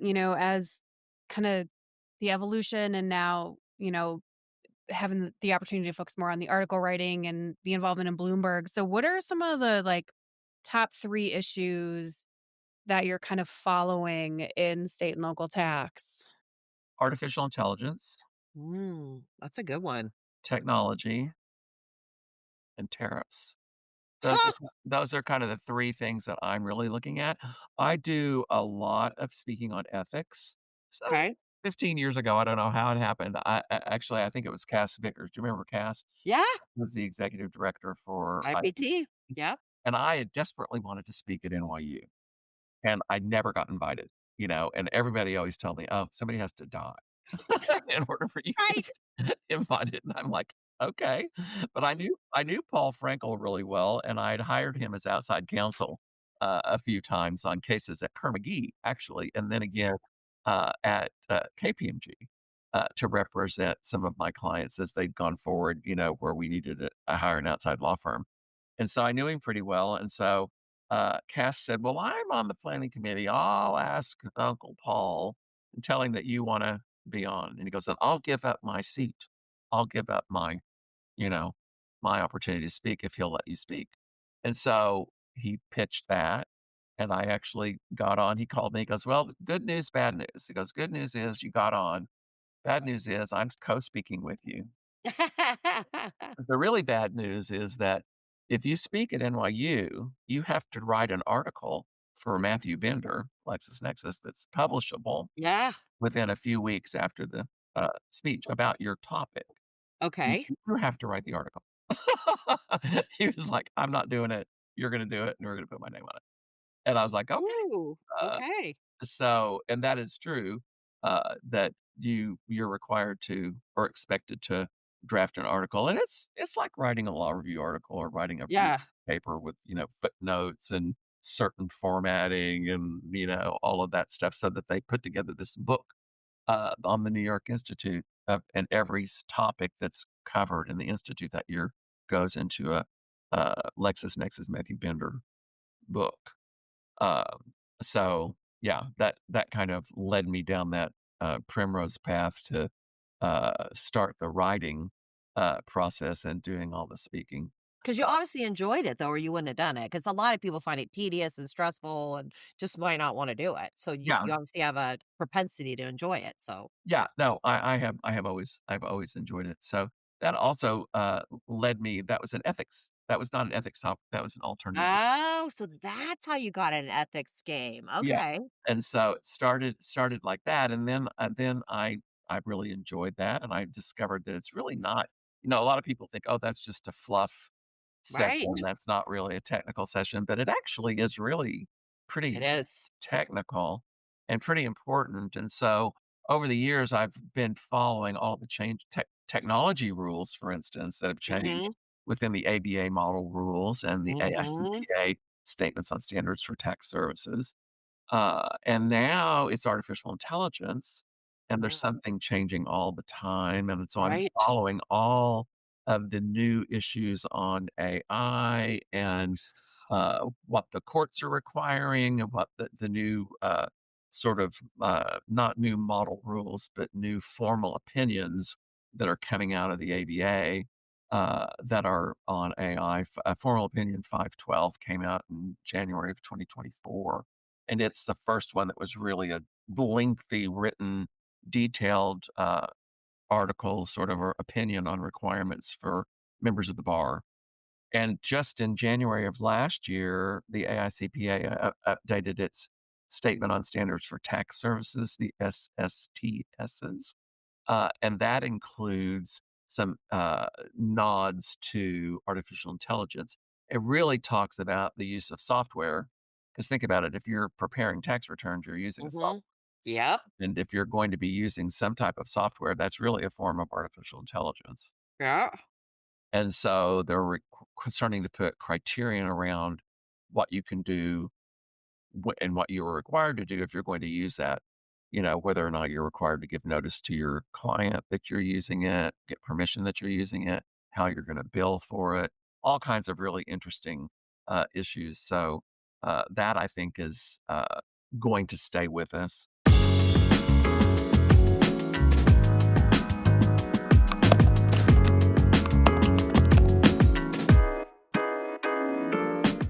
as kind of the evolution and now, having the opportunity to focus more on the article writing and the involvement in Bloomberg. So what are some of the like top 3 issues that you're kind of following in state and local tax? Artificial intelligence, That's a good one. technology, and tariffs. Those are kind of the 3 things that I'm really looking at. I do a lot of speaking on ethics. So Okay. 15 years ago, I don't know how it happened. Actually, I think it was Cass Vickers. Do you remember Cass? Yeah. He was the executive director for IPT. Yep. and I had desperately wanted to speak at NYU, and I never got invited, and everybody always told me, "Oh, somebody has to die in order for you to Right. get invited," and I'm like, "Okay." But I knew Paul Frankel really well, and I'd hired him as outside counsel, a few times on cases at Kerr-McGee, actually, and then again, at, KPMG, to represent some of my clients as they'd gone forward, where we needed to hire an outside law firm. And so I knew him pretty well, and so, Cass said, "Well, I'm on the planning committee. I'll ask Uncle Paul and tell him that you wanna be on." And he goes, "And I'll give up my seat. I'll give up you know, my opportunity to speak if he'll let you speak." And so he pitched that, and I actually got on. He called me, he goes, "Well, good news, bad news." He goes, "Good news is you got on. Bad news is I'm co-speaking with you. The really bad news is that if you speak at NYU, you have to write an article for Matthew Bender, LexisNexis, that's publishable Yeah. within a few weeks after the, speech about your topic. You Okay. you have to write the article." He was like, "I'm not doing it. You're gonna do it, and we're gonna put my name on it." And I was like, "Okay." Ooh, Uh, okay. and that is true, that you're required to or expected to draft an article, and it's like writing a law review article or writing a Yeah. paper with, footnotes and certain formatting and, all of that stuff so that they put together this book, on the New York Institute of and every topic that's covered in the institute that year goes into a, LexisNexis Matthew Bender book. So, yeah, that kind of led me down that, primrose path to, start the writing, process and doing all the speaking. Because you obviously enjoyed it though, or you wouldn't have done it. Because a lot of people find it tedious and stressful and just might not wanna do it. So Yeah, you obviously have a propensity to enjoy it, so yeah, no, I've always enjoyed it. So, that also, led me that was an ethics that was not an ethics topic, that was an alternative. Oh, so that's how you got in an ethics game. Yeah, Okay. and so it started like that, and then I really enjoyed that, and I discovered that it's really not a lot of people think, "Oh, that's just a fluff Right. session, that's not really a technical session," but it actually is really It pretty is. technical and pretty important, and so over the years, I've been following all the technology rules, for instance, that have changed Mhm. within the ABA model rules and the Mhm. AICPA statements on standards for tax services. And now it's artificial intelligence, and there's Mm. something changing all the time, and so I'm Right. following all of the new issues on AI and, what the courts are requiring and what the new, sort of, not new model rules, but new formal opinions that are coming out of the ABA, that are on AI. Formal Opinion 512 came out in January of 2024, and it's the first one that was really a lengthy, written, detailed, article, sort of, or opinion on requirements for members of the bar. And just in January of last year, the AICPA, updated its Statement on Standards for Tax Services, the SSTSs, and that includes some, nods to artificial intelligence. It really talks about the use of software, because think about it, if you're preparing tax returns, you're using a software, Mhm. Yep. and if you're going to be using some type of software, that's really a form of artificial intelligence. Yeah. And so they're starting to put criterion around what you can do and what you are required to do if you're going to use that, whether or not you're required to give notice to your client that you're using it, get permission that you're using it, how you're going to bill for it, all kinds of really interesting, issues. So that I think is, going to stay with us.